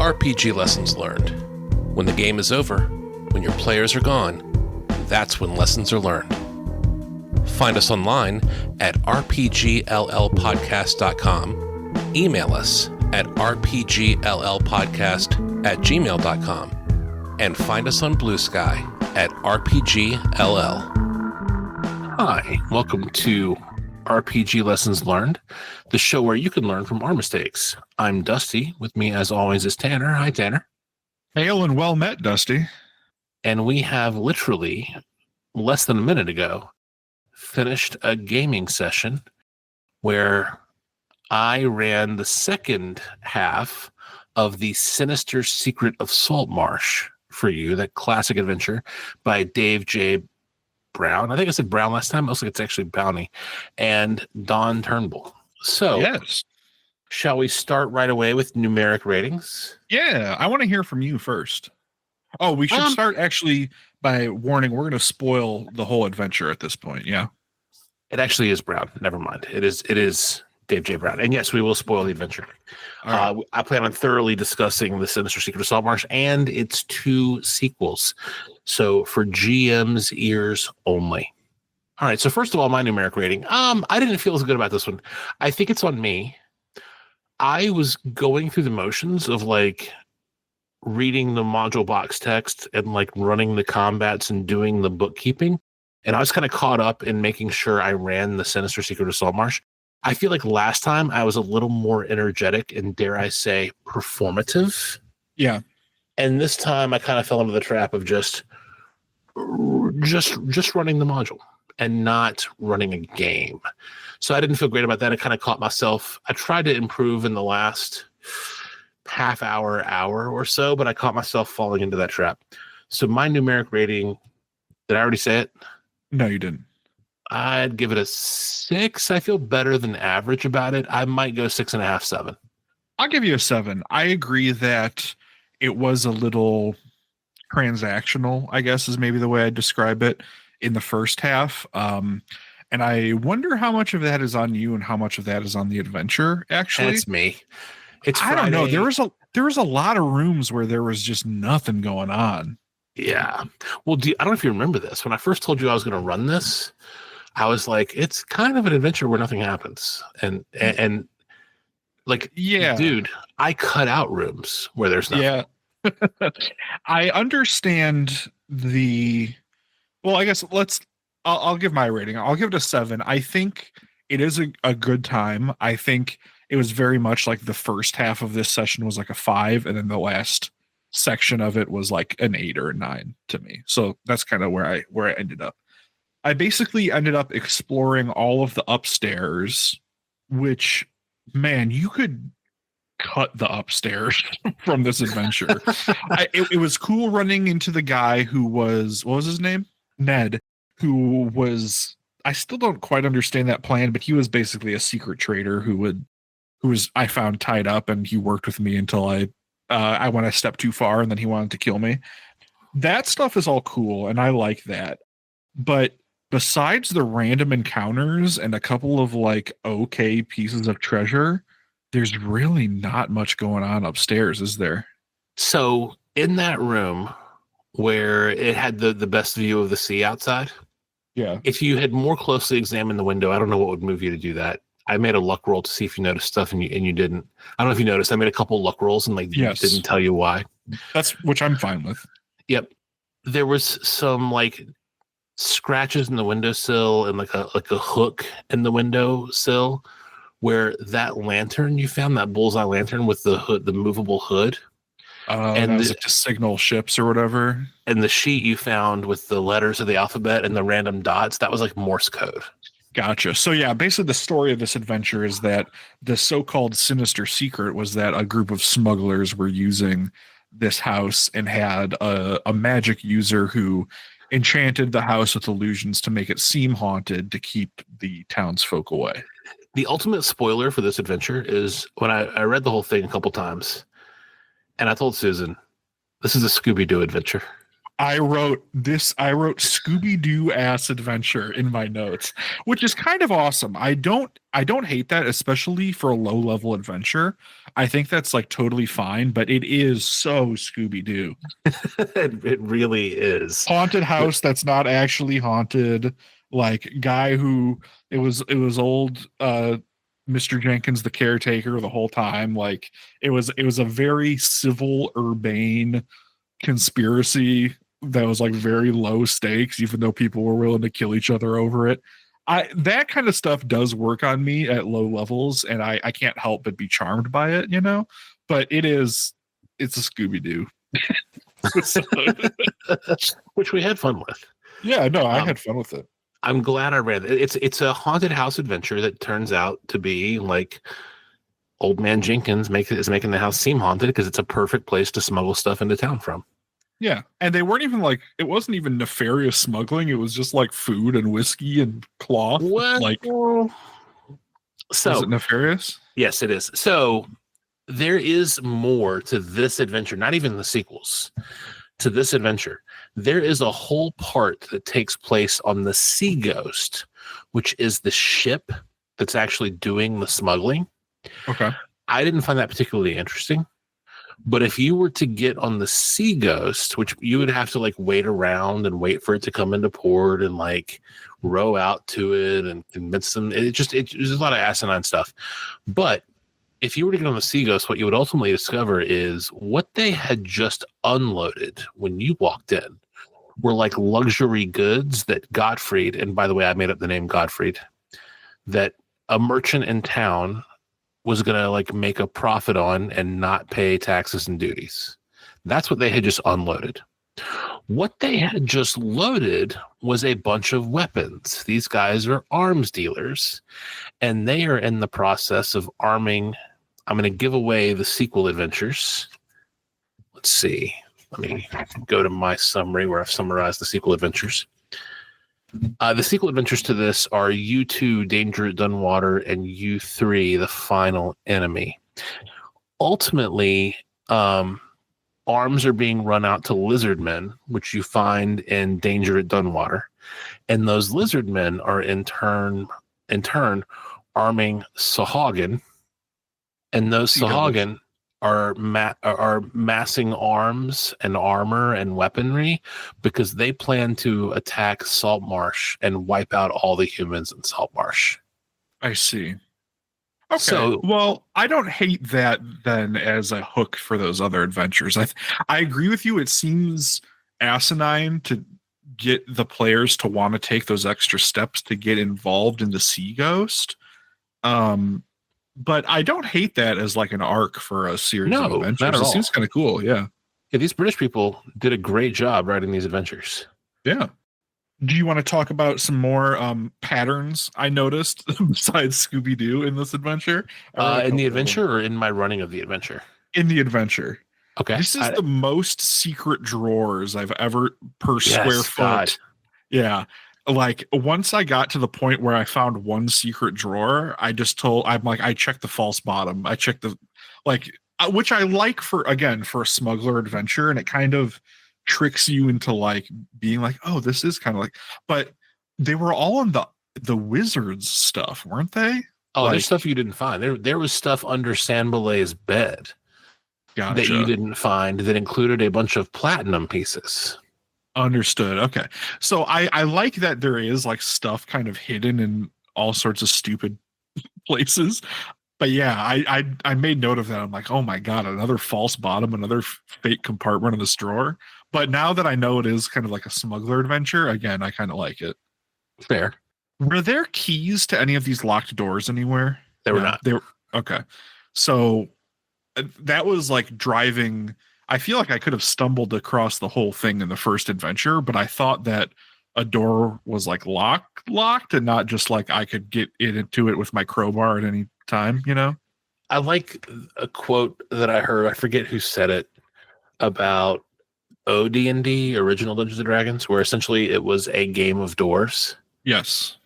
RPG Lessons Learned. When the game is over, when your players are gone, that's when lessons are learned. Find us online at rpgllpodcast.com, email us at rpgllpodcast@gmail.com, and find us on Blue Sky at rpgll. Hi, welcome to RPG Lessons Learned, the show where you can learn from our mistakes. I'm Dusty. With me, as always, is Tanner. Hi, Tanner. Hail and well met, Dusty. And we have literally, less than a minute ago, finished a gaming session where I ran the second half of the Sinister Secret of Saltmarsh for you, that classic adventure by Dave J. Brown. I think I said Brown last time. Looks like it's actually Bounty, and Don Turnbull. So, yes, shall we start right away with numeric ratings? Yeah, I want to hear from you first. Oh, we should start actually by warning we're going to spoil the whole adventure at this point. Yeah, it actually is Brown. Never mind. It is Dave J. Brown. And yes, we will spoil the adventure. Right. I plan on thoroughly discussing the Sinister Secret of Saltmarsh and its two sequels. So for GM's ears only. All right. So first of all, my numeric rating. I didn't feel as good about this one. I think it's on me. I was going through the motions of like reading the module box text and like running the combats and doing the bookkeeping. And I was kind of caught up in making sure I ran the Sinister Secret of Saltmarsh. I feel like last time I was a little more energetic and, dare I say, performative. Yeah. And this time I kind of fell into the trap of just running the module and not running a game. So I didn't feel great about that. I kind of caught myself. I tried to improve in the last half hour or so, but I caught myself falling into that trap. So my numeric rating, did I already say it? No, you didn't. I'd give it a 6. I feel better than average about it. I might go 6.5, 7. I'll give you a 7. I agree that it was a little transactional, I guess is maybe the way I'd describe it in the first half. And I wonder how much of that is on you and how much of that is on the adventure, actually. It's me. It's Friday. I don't know. There was a lot of rooms where there was just nothing going on. Yeah. Well, I don't know if you remember this. When I first told you I was going to run this, I was like, it's kind of an adventure where nothing happens. And like, yeah, dude, I cut out rooms where there's nothing. Yeah. I understand well, I guess I'll give my rating. I'll give it a 7. I think it is a good time. I think it was very much like the first half of this session was like a 5. And then the last section of it was like an 8 or a 9 to me. So that's kind of where I ended up. I basically ended up exploring all of the upstairs, which, man, you could cut the upstairs from this adventure. It was cool running into the guy who was, what was his name? Ned, who was, I still don't quite understand that plan, but he was basically a secret trader who was, I found tied up, and he worked with me until I went a step too far, and then he wanted to kill me. That stuff is all cool, and I like that. But besides the random encounters and a couple of like okay pieces of treasure, there's really not much going on upstairs, is there? So in that room where it had the best view of the sea outside, yeah, if you had more closely examined the window, I don't know what would move you to do that. I made a luck roll to see if you noticed stuff, and you didn't. I don't know if you noticed. I made a couple luck rolls and like didn't tell you why. Which I'm fine with. Yep. There was some like scratches in the windowsill and like a hook in the windowsill where that lantern you found, that bullseye lantern with the hood, the movable hood, and that was like to signal ships or whatever. And the sheet you found with the letters of the alphabet and the random dots, that was like Morse code. Gotcha. So yeah, basically the story of this adventure is that the so-called Sinister Secret was that a group of smugglers were using this house and had a magic user who enchanted the house with illusions to make it seem haunted to keep the townsfolk away. The ultimate spoiler for this adventure is when I read the whole thing a couple times, and I told Susan, this is a Scooby-Doo adventure. I wrote Scooby-Doo ass adventure in my notes, which is kind of awesome. I don't hate that, especially for a low level adventure. I think that's like totally fine, but it is so Scooby-Doo. It really is. Haunted house that's not actually haunted, like guy who it was old Mr. Jenkins the caretaker the whole time. Like it was a very civil urbane conspiracy that was like very low stakes, even though people were willing to kill each other over it. That kind of stuff does work on me at low levels, and I can't help but be charmed by it, you know. But it's a Scooby-Doo. Which we had fun with. Yeah, no, I had fun with it. I'm glad I read it. It's a haunted house adventure that turns out to be like Old Man Jenkins is making the house seem haunted because it's a perfect place to smuggle stuff into town from. Yeah, and they weren't even like, it wasn't even nefarious smuggling. It was just like food and whiskey and cloth. Well, like, so is it nefarious? Yes, it is. So there is more to this adventure, not even the sequels to this adventure. There is a whole part that takes place on the Sea Ghost, which is the ship that's actually doing the smuggling. Okay. I didn't find that particularly interesting. But if you were to get on the Sea Ghost, which you would have to like wait around and wait for it to come into port and like row out to it and convince them, there's a lot of asinine stuff. But if you were to get on the Sea Ghost, what you would ultimately discover is what they had just unloaded when you walked in were like luxury goods that Gottfried, and by the way, I made up the name Gottfried, that a merchant in town was going to like make a profit on and not pay taxes and duties. That's what they had just unloaded. What they had just loaded was a bunch of weapons. These guys are arms dealers, and they are in the process of arming. I'm going to give away the sequel adventures. Let's see. Let me go to my summary where I've summarized the sequel adventures. The sequel adventures to this are U2, Danger at Dunwater, and U3, The Final Enemy. Ultimately, arms are being run out to lizard men, which you find in Danger at Dunwater. And those lizard men are in turn arming Sahagin. And those Sahagin are massing arms and armor and weaponry because they plan to attack Saltmarsh and wipe out all the humans in Saltmarsh. I see. Okay. So, well, I don't hate that then as a hook for those other adventures. I agree with you. It seems asinine to get the players to want to take those extra steps to get involved in the Sea Ghost. But I don't hate that as like an arc for a series of adventures. Not at all. It seems kind of cool. Yeah. Yeah, these British people did a great job writing these adventures. Yeah. Do you want to talk about some more patterns I noticed besides Scooby-Doo in this adventure? In the adventure or in my running of the adventure? In the adventure. Okay. This is the most secret drawers I've ever per square foot. God. Yeah. Like once I got to the point where I found one secret drawer, I checked the false bottom. I checked which I like for a smuggler adventure. And it kind of tricks you into like being like, oh, this is kind of like, but they were all on the wizards stuff, weren't they? Oh, there's stuff you didn't find. There was stuff under Sanbalay's bed that you didn't find that included a bunch of platinum pieces. Understood. Okay. So I like that there is like stuff kind of hidden in all sorts of stupid places. But yeah, I made note of that. I'm like, oh my God, another false bottom, another fake compartment in this drawer. But now that I know it is kind of like a smuggler adventure, again, I kind of like it. Fair. Were there keys to any of these locked doors anywhere? There were not. Okay. So that was like driving. I feel like I could have stumbled across the whole thing in the first adventure, but I thought that a door was like locked and not just like I could get into it with my crowbar at any time, you know? I like a quote that I heard, I forget who said it, about OD&D, Original Dungeons and Dragons, where essentially it was a game of doors. Yes.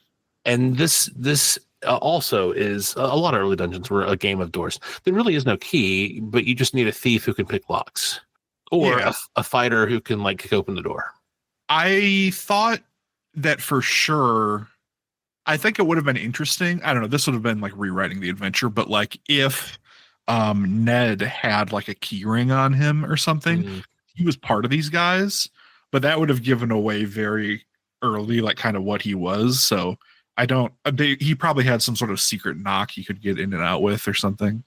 And this also is a lot of early dungeons were a game of doors. There really is no key, but you just need a thief who can pick locks. or Yeah. a fighter who can like kick open the door. I thought that for sure. I think it would have been interesting. I don't know. This would have been like rewriting the adventure, but like if Ned had like a key ring on him or something, he was part of these guys, but that would have given away very early, like kind of what he was. So I don't. He probably had some sort of secret knock he could get in and out with or something.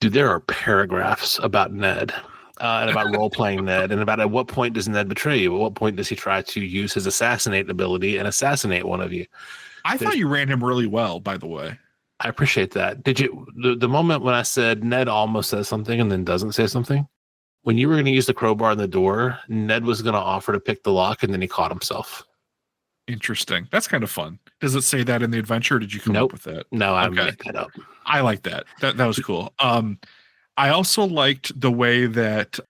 Dude, there are paragraphs about Ned. And about role playing Ned, and about at what point does Ned betray you? At what point does he try to use his assassinate ability and assassinate one of you? I thought you ran him really well, by the way. I appreciate that. Did you the moment when I said Ned almost says something and then doesn't say something? When you were going to use the crowbar in the door, Ned was going to offer to pick the lock, and then he caught himself. Interesting. That's kind of fun. Does it say that in the adventure? Or did you come up with that? No, I made that up. I like that. That was cool. I also liked the way that,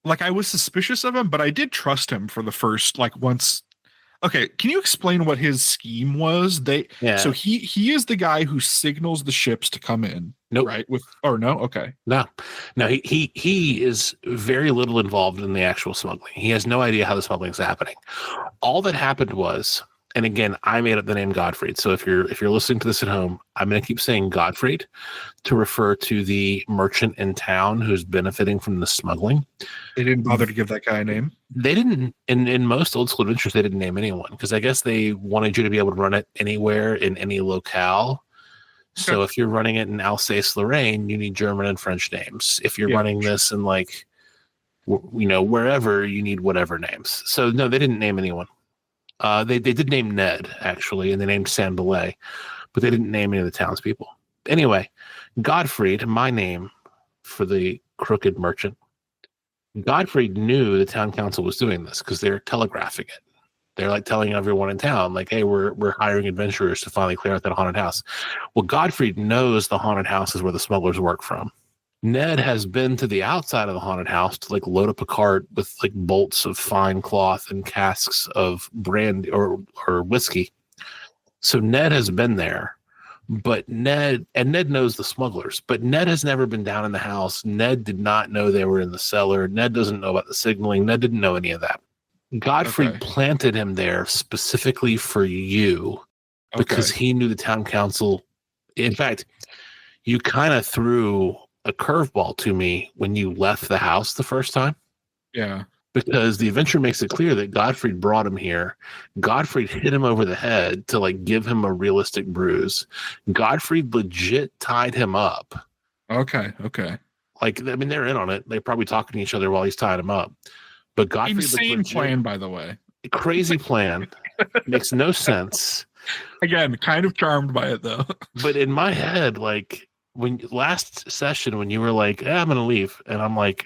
like, I was suspicious of him, but I did trust him for the first, like, once. Okay, can you explain what his scheme was? So he is the guy who signals the ships to come in. Nope. Right? No? Okay. No. He is very little involved in the actual smuggling. He has no idea how the smuggling is happening. All that happened was, and again, I made up the name Godfried. So if you're listening to this at home, I'm going to keep saying Godfried to refer to the merchant in town who's benefiting from the smuggling. They didn't bother to give that guy a name? They didn't. In most old school adventures, they didn't name anyone because I guess they wanted you to be able to run it anywhere in any locale. Okay. So if you're running it in Alsace-Lorraine, you need German and French names. If you're running this in like, wherever, you need whatever names. So no, they didn't name anyone. They did name Ned, actually, and they named San Belay, but they didn't name any of the townspeople. Anyway, Godfried, my name for the crooked merchant, Godfried knew the town council was doing this because they're telegraphing it. They're like telling everyone in town, like, hey, we're hiring adventurers to finally clear out that haunted house. Well, Godfried knows the haunted house is where the smugglers work from. Ned has been to the outside of the haunted house to like load up a cart with like bolts of fine cloth and casks of brandy or whiskey. So Ned has been there, but Ned knows the smugglers, but Ned has never been down in the house. Ned did not know they were in the cellar. Ned doesn't know about the signaling. Ned didn't know any of that. Godfried planted him there specifically for you because he knew the town council. In fact, you kind of threw a curveball to me when you left the house the first time. Yeah. Because the adventure makes it clear that Godfried brought him here. Godfried hit him over the head to like give him a realistic bruise. Godfried legit tied him up. Okay. Like, I mean, they're in on it. They're probably talking to each other while he's tying him up. But Godfried, insane plan, by the way. Crazy plan. Makes no sense. Again, kind of charmed by it though. But in my head, like, when last session when you were like, I'm gonna leave, and I'm like,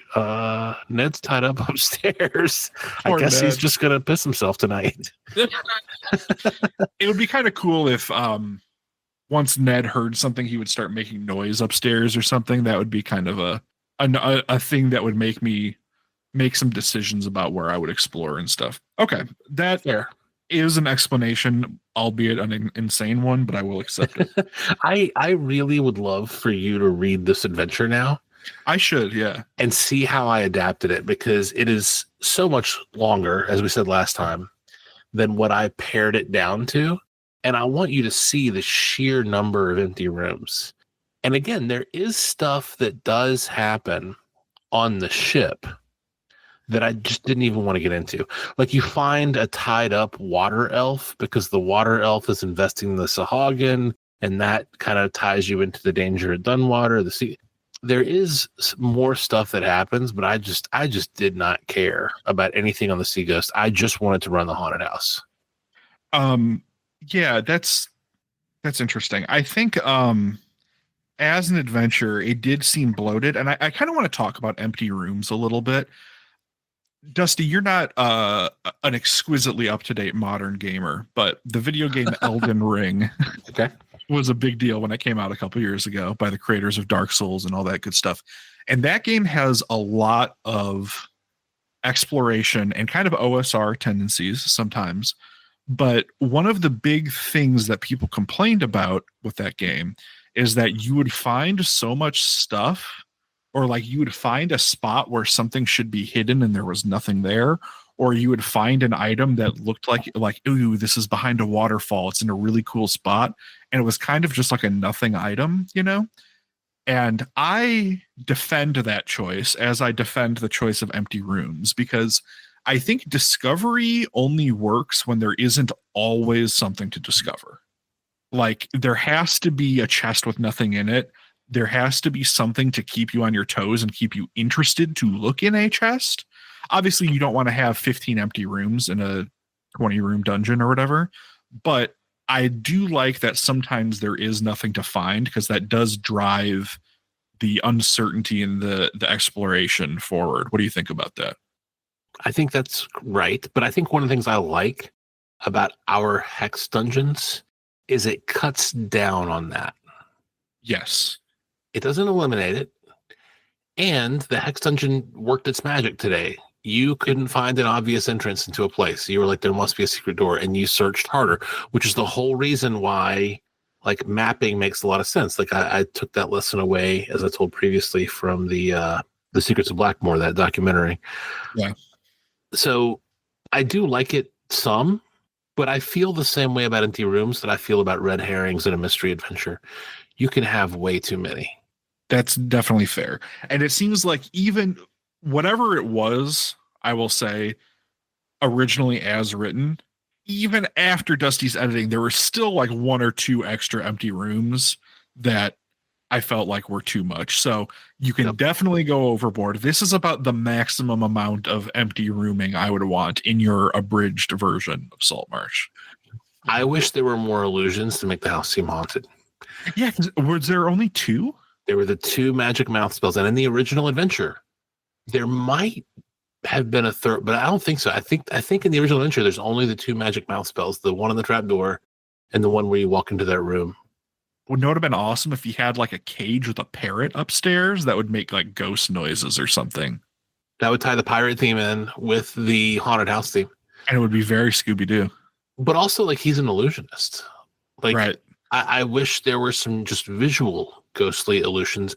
Ned's tied up upstairs. I guess Ned. He's just gonna piss himself tonight. It would be kind of cool if once Ned heard something, he would start making noise upstairs or something. That would be kind of a thing that would make me make some decisions about where I would explore and stuff. Okay, that is an explanation, albeit an insane one, but I will accept it. I really would love for you to read this adventure now. I should, yeah. And see how I adapted it, because it is so much longer, as we said last time, than what I pared it down to. And I want you to see the sheer number of empty rooms. And again, there is stuff that does happen on the ship that I just didn't even want to get into. Like, you find a tied up water elf because the water elf is investing in the Sahagin, and that kind of ties you into the danger at Dunwater, the sea. There is more stuff that happens, but I just did not care about anything on the Sea Ghost. I just wanted to run the haunted house. Yeah, that's interesting. I think as an adventure, it did seem bloated, and I kind of want to talk about empty rooms a little bit. Dusty, you're not an exquisitely up-to-date modern gamer, but the video game Elden Ring was a big deal when it came out a couple years ago by the creators of Dark Souls and all that good stuff. And that game has a lot of exploration and kind of OSR tendencies sometimes. But one of the big things that people complained about with that game is that you would find so much stuff or like you would find a spot where something should be hidden and there was nothing there, or you would find an item that looked like ooh, this is behind a waterfall, it's in a really cool spot, and it was kind of just like a nothing item, you know. And I defend that choice as I defend the choice of empty rooms, because I think discovery only works when there isn't always something to discover. Like there has to be a chest with nothing in it. There has to be something to keep you on your toes and keep you interested to look in a chest. Obviously, you don't want to have 15 empty rooms in a 20-room dungeon or whatever, but I do like that sometimes there is nothing to find, because that does drive the uncertainty and the exploration forward. What do you think about that? I think that's right. But I think one of the things I like about our hex dungeons is it cuts down on that. Yes. It doesn't eliminate it. And the hex dungeon worked its magic today. You couldn't find an obvious entrance into a place. You were like, there must be a secret door, and you searched harder, which is the whole reason why like mapping makes a lot of sense. Like I took that lesson away, as I told previously, from the Secrets of Blackmore, that documentary. Yeah. So I do like it some, but I feel the same way about empty rooms that I feel about red herrings in a mystery adventure. You can have way too many. That's definitely fair. And it seems like even whatever it was, I will say, originally as written, even after Dusty's editing, there were still like one or two extra empty rooms that I felt like were too much. So you can definitely go overboard. This is about the maximum amount of empty rooming I would want in your abridged version of Saltmarsh. I wish there were more illusions to make the house seem haunted. Yeah, was there only two? There were the two magic mouth spells, and in the original adventure, there might have been a third, but I don't think so. I think in the original adventure, there's only the two magic mouth spells, the one on the trapdoor and the one where you walk into that room. Would it have been awesome if you had like a cage with a parrot upstairs that would make like ghost noises or something? That would tie the pirate theme in with the haunted house theme. And it would be very Scooby-Doo. But also, like, he's an illusionist. Like, right. I wish there were some just visual ghostly illusions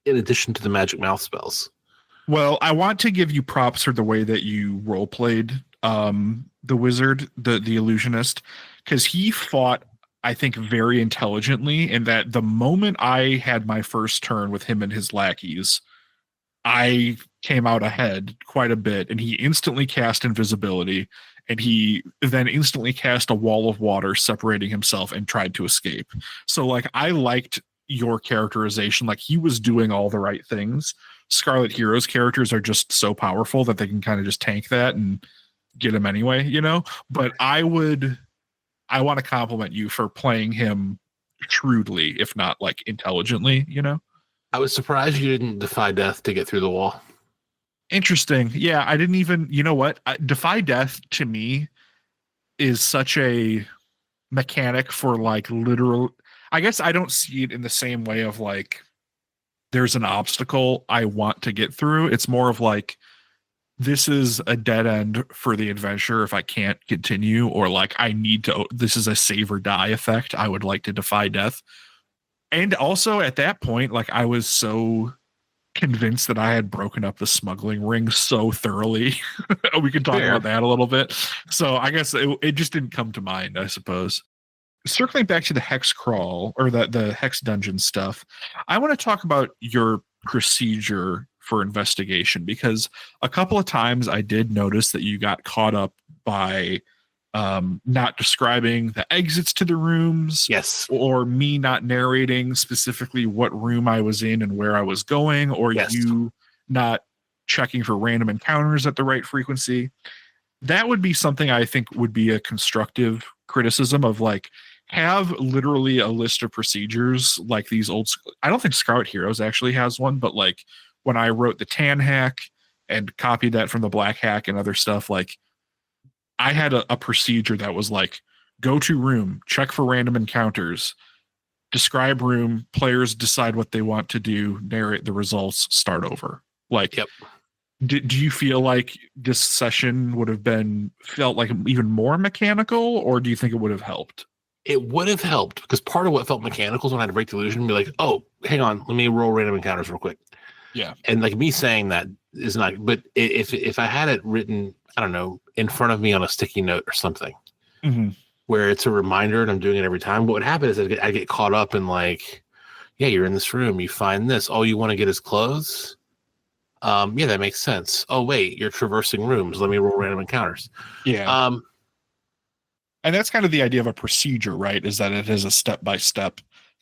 in addition to the magic mouth spells. Well, I want to give you props for the way that you role played the wizard, the illusionist, because he fought, I think, very intelligently, in that the moment I had my first turn with him and his lackeys, I came out ahead quite a bit, and he instantly cast invisibility, and he then instantly cast a wall of water separating himself and tried to escape. So like I liked your characterization, like he was doing all the right things. Scarlet Hero's characters are just so powerful that they can kind of just tank that and get him anyway, you know? But I want to compliment you for playing him shrewdly, if not like intelligently, you know? I was surprised you didn't defy death to get through the wall. Interesting. Yeah, I didn't even, you know what? Defy death to me is such a mechanic for like literal. I guess I don't see it in the same way of like, there's an obstacle I want to get through. It's more of like, this is a dead end for the adventure if I can't continue, or like I need to, this is a save or die effect. I would like to defy death. And also at that point, like I was so convinced that I had broken up the smuggling ring so thoroughly. We can talk about that a little bit. So I guess it just didn't come to mind, I suppose. Circling back to the hex crawl or the hex dungeon stuff, I want to talk about your procedure for investigation, because a couple of times I did notice that you got caught up by not describing the exits to the rooms. Yes. Or me not narrating specifically what room I was in and where I was going, or you not checking for random encounters at the right frequency. That would be something I think would be a constructive criticism of, like, have literally a list of procedures like these old. I don't think Scarlet Heroes actually has one, but like when I wrote the tan hack and copied that from the black hack and other stuff, like I had a procedure that was like, go to room, check for random encounters, describe room, players decide what they want to do, narrate the results, start over. Like, do you feel like this session would have felt like even more mechanical, or do you think it would have helped? It would have helped because part of what felt mechanical is when I had to break the illusion and be like, oh, hang on, let me roll random encounters real quick. Yeah. And like me saying that is not, but if I had it written, I don't know, in front of me on a sticky note or something, where it's a reminder and I'm doing it every time, what would happen is I get caught up in like, yeah, you're in this room, you find this, oh, you want to get his clothes? Yeah, that makes sense. Oh, wait, you're traversing rooms. Let me roll random encounters. Yeah. And that's kind of the idea of a procedure, right? Is that it is a step-by-step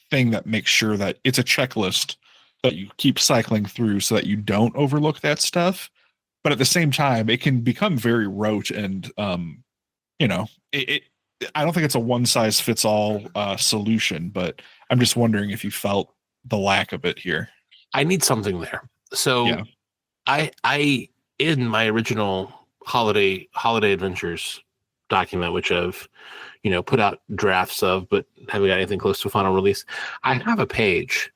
thing that makes sure that it's a checklist that you keep cycling through so that you don't overlook that stuff. But at the same time, it can become very rote and, I don't think it's a one-size-fits-all solution, but I'm just wondering if you felt the lack of it here. I need something there. So Yeah. I in my original holiday adventures document, which I've put out drafts of, but haven't got anything close to a final release. I have a page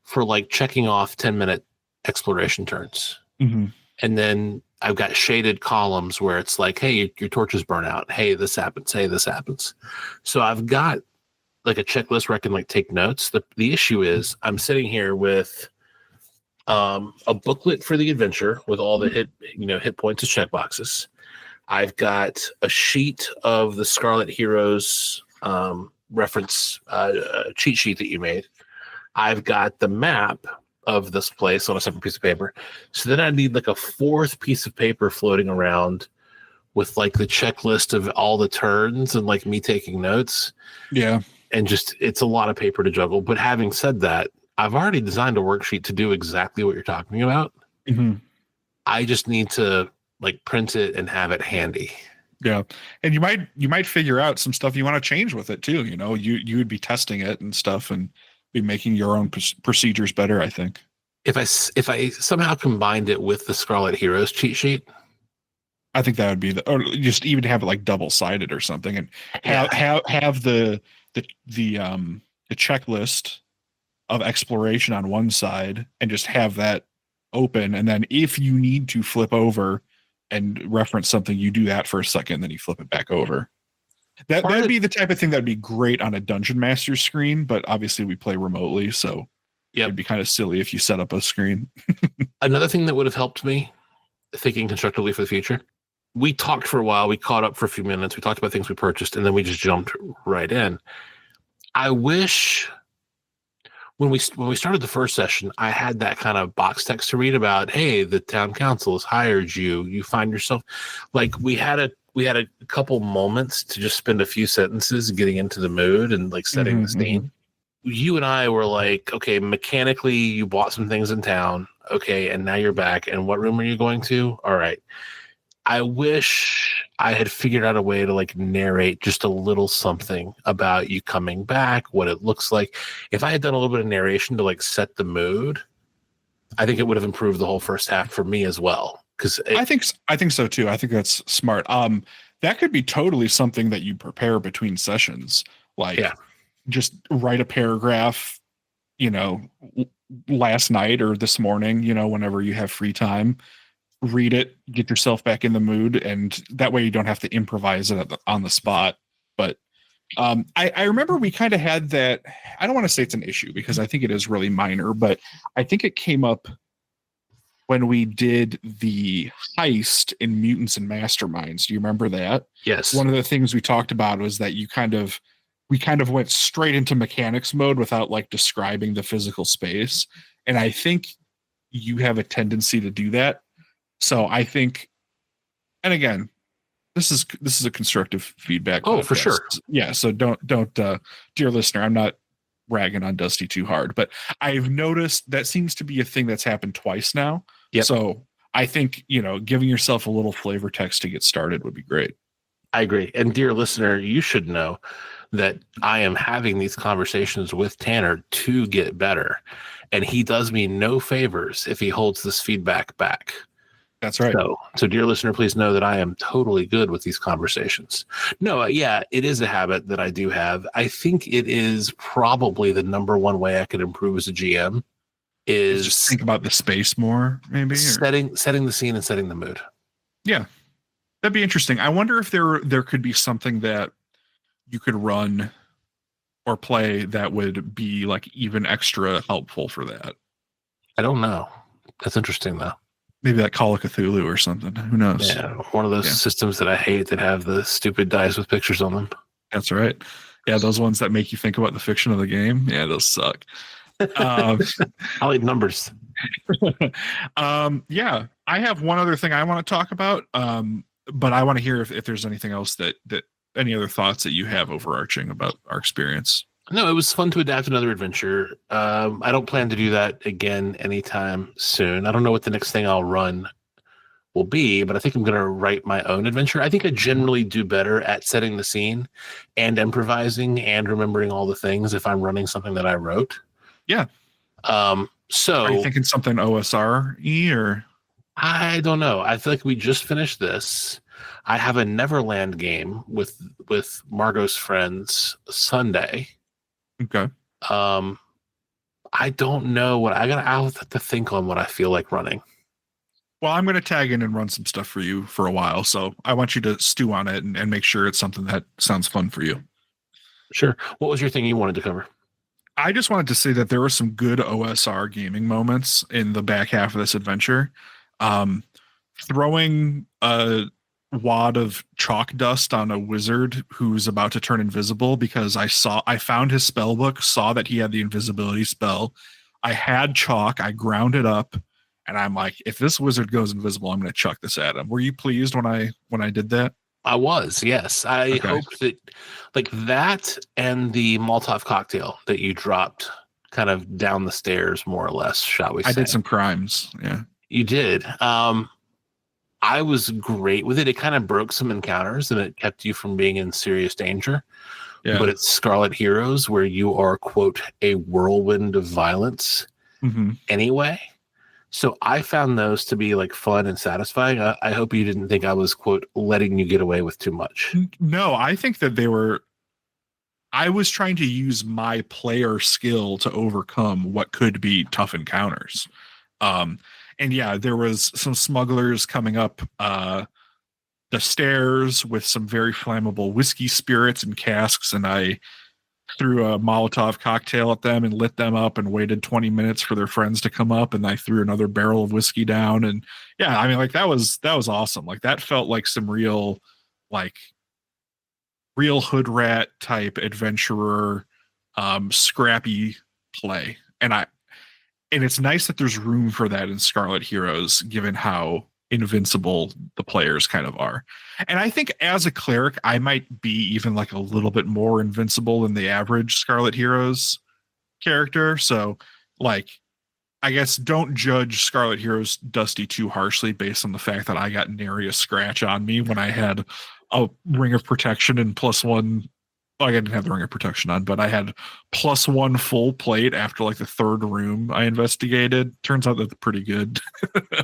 for like checking off 10-minute exploration turns, and then I've got shaded columns where it's like, hey, your torches burn out. Hey, this happens. Hey, this happens. So I've got like a checklist where I can like take notes. The issue is I'm sitting here with a booklet for the adventure with all the hit points as checkboxes. I've got a sheet of the Scarlet Heroes reference cheat sheet that you made. I've got the map of this place on a separate piece of paper. So then I need like a fourth piece of paper floating around with like the checklist of all the turns and like me taking notes. Yeah. And just, it's a lot of paper to juggle. But having said that, I've already designed a worksheet to do exactly what you're talking about. I just need to like print it and have it handy. Yeah. And you might figure out some stuff you want to change with it too. You would be testing it and stuff and be making your own procedures better, I think. If I somehow combined it with the Scarlet Heroes cheat sheet, I think that would be or just even have it like double-sided or something and have the checklist of exploration on one side and just have that open. And then if you need to flip over and reference something, you do that for a second, then you flip it back over. That'd be the type of thing that'd be great on a Dungeon Master screen, but obviously we play remotely, so it'd be kind of silly if you set up a screen. Another thing that would have helped me thinking constructively for the future, we talked for a while, we caught up for a few minutes, we talked about things we purchased, and then we just jumped right in. I wish when we started the first session, I had that kind of box text to read about, hey, the town council has hired you. You find yourself like we had a couple moments to just spend a few sentences getting into the mood and like setting the scene. You and I were like, okay, mechanically you bought some things in town. Okay. And now you're back. And what room are you going to? All right. I wish I had figured out a way to like narrate just a little something about you coming back, what it looks like. If I had done a little bit of narration to like set the mood, I think it would have improved the whole first half for me as well. Because I think so too. I think that's smart. That could be totally something that you prepare between sessions. Like just write a paragraph, last night or this morning, whenever you have free time. Read it, get yourself back in the mood, and that way you don't have to improvise it on the spot. But I remember we kind of had that. I don't want to say it's an issue because I think it is really minor, but I think it came up when we did the heist in Mutants and Masterminds. Do you remember that? Yes. One of the things we talked about was that we kind of went straight into mechanics mode without like describing the physical space. And I think you have a tendency to do that. So I think, and again, this is a constructive feedback. Oh, podcast. For sure. Yeah. So don't, dear listener, I'm not ragging on Dusty too hard, but I've noticed that seems to be a thing that's happened twice now. Yep. So I think, giving yourself a little flavor text to get started would be great. I agree. And dear listener, you should know that I am having these conversations with Tanner to get better. And he does me no favors if he holds this feedback back. That's right. So dear listener, please know that I am totally good with these conversations. No, it is a habit that I do have. I think it is probably the number one way I could improve as a GM is just think about the space more, maybe setting the scene and setting the mood. Yeah, that'd be interesting. I wonder if there could be something that you could run or play that would be like even extra helpful for that? I don't know. That's interesting though. Maybe like Call of Cthulhu or something. Who knows? Yeah, one of those Yeah. systems that I hate that have the stupid dice with pictures on them. That's right. Yeah, those ones that make you think about the fiction of the game. Yeah, those suck. Um, I like numbers. yeah, I have one other thing I want to talk about. But I want to hear if there's anything else that any other thoughts that you have overarching about our experience. No, it was fun to adapt another adventure. I don't plan to do that again anytime soon. I don't know what the next thing I'll run will be, but I think I'm going to write my own adventure. I think I generally do better at setting the scene and improvising and remembering all the things if I'm running something that I wrote. Yeah. So are you thinking something OSR-y or? I don't know. I feel like we just finished this. I have a Neverland game with Margot's friends Sunday. Okay. I don't know what I'll have to think on what I feel like running. Well, I'm going to tag in and run some stuff for you for a while. So I want you to stew on it and make sure it's something that sounds fun for you. Sure. What was your thing you wanted to cover? I just wanted to say that there were some good OSR gaming moments in the back half of this adventure. Throwing a wad of chalk dust on a wizard who's about to turn invisible because I found his spell book, saw that he had the invisibility spell. I had chalk, I ground it up, and I'm like, if this wizard goes invisible, I'm going to chuck this at him. Were you pleased when I did that? I was, yes. I hoped that like that and the Molotov cocktail that you dropped kind of down the stairs, more or less, shall we say. I did some crimes. Yeah. You did. I was great with it. It kind of broke some encounters and it kept you from being in serious danger. Yeah. But it's Scarlet Heroes where you are, quote, a whirlwind of violence anyway. So I found those to be like fun and satisfying. I hope you didn't think I was, quote, letting you get away with too much. No, I think that I was trying to use my player skill to overcome what could be tough encounters. And yeah, there was some smugglers coming up the stairs with some very flammable whiskey spirits and casks, and I threw a Molotov cocktail at them and lit them up and waited 20 minutes for their friends to come up, and I threw another barrel of whiskey down. And yeah, I mean, like that was awesome. Like that felt like some real hood rat type adventurer scrappy play. And it's nice that there's room for that in Scarlet Heroes, given how invincible the players kind of are. And I think as a cleric, I might be even like a little bit more invincible than the average Scarlet Heroes character. So like, I guess don't judge Scarlet Heroes Dusty too harshly based on the fact that I got nary a scratch on me when I had a ring of protection and +1. Well, I didn't have the ring of protection on, but I had +1 full plate after like the third room I investigated. Turns out that's pretty good.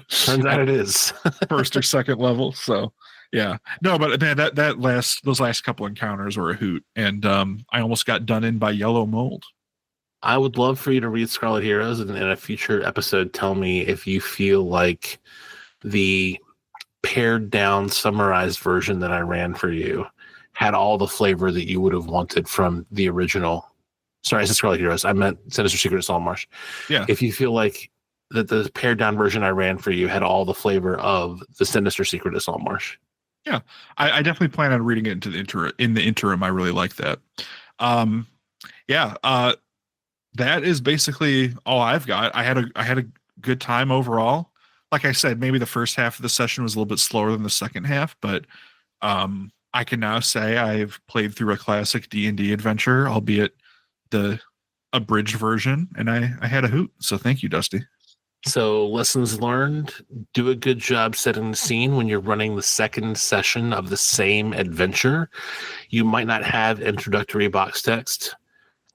Turns out it is. First or second level. So yeah. No, but man, those last couple encounters were a hoot. And I almost got done in by yellow mold. I would love for you to read Scarlet Heroes and in a future episode tell me if you feel like the pared down summarized version that I ran for you had all the flavor that you would have wanted from the original. Sorry, I said Scarlet Heroes. I meant Sinister Secret of Saltmarsh. Yeah. If you feel like that the pared down version I ran for you had all the flavor of the Sinister Secret of Saltmarsh. Yeah, I definitely plan on reading it in the interim. I really like that. That is basically all I've got. I had a good time overall. Like I said, maybe the first half of the session was a little bit slower than the second half, but I can now say I've played through a classic D&D adventure, albeit the abridged version, and I had a hoot. So thank you, Dusty. So lessons learned, do a good job setting the scene when you're running the second session of the same adventure. You might not have introductory box text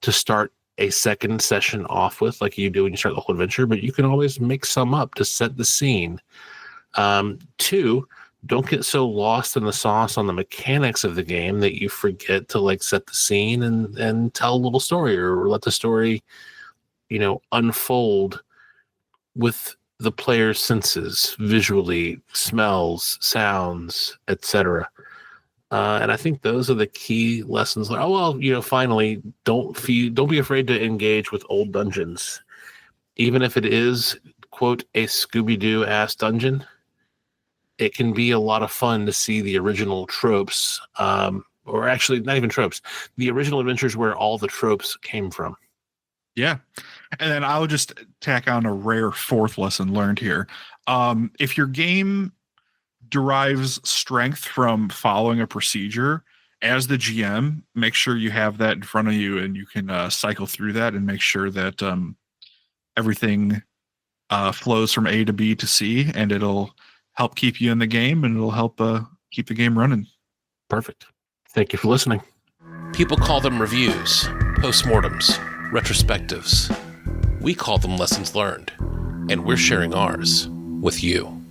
to start a second session off with like you do when you start the whole adventure, but you can always make some up to set the scene. 2, don't get so lost in the sauce on the mechanics of the game that you forget to like set the scene and tell a little story or let the story, unfold with the player's senses, visually, smells, sounds, etc. And I think those are the key lessons. Oh, well, finally, don't be afraid to engage with old dungeons. Even if it is, quote, a Scooby-Doo ass dungeon, it can be a lot of fun to see the original tropes, or actually not even tropes, the original adventures where all the tropes came from. Yeah. And then I'll just tack on a rare fourth lesson learned here. If your game derives strength from following a procedure, as the GM, make sure you have that in front of you and you can cycle through that and make sure that everything flows from A to B to C, and it'll help keep you in the game and it'll help keep the game running. Perfect. Thank you for listening. People call them reviews, postmortems, retrospectives. We call them lessons learned, and we're sharing ours with you.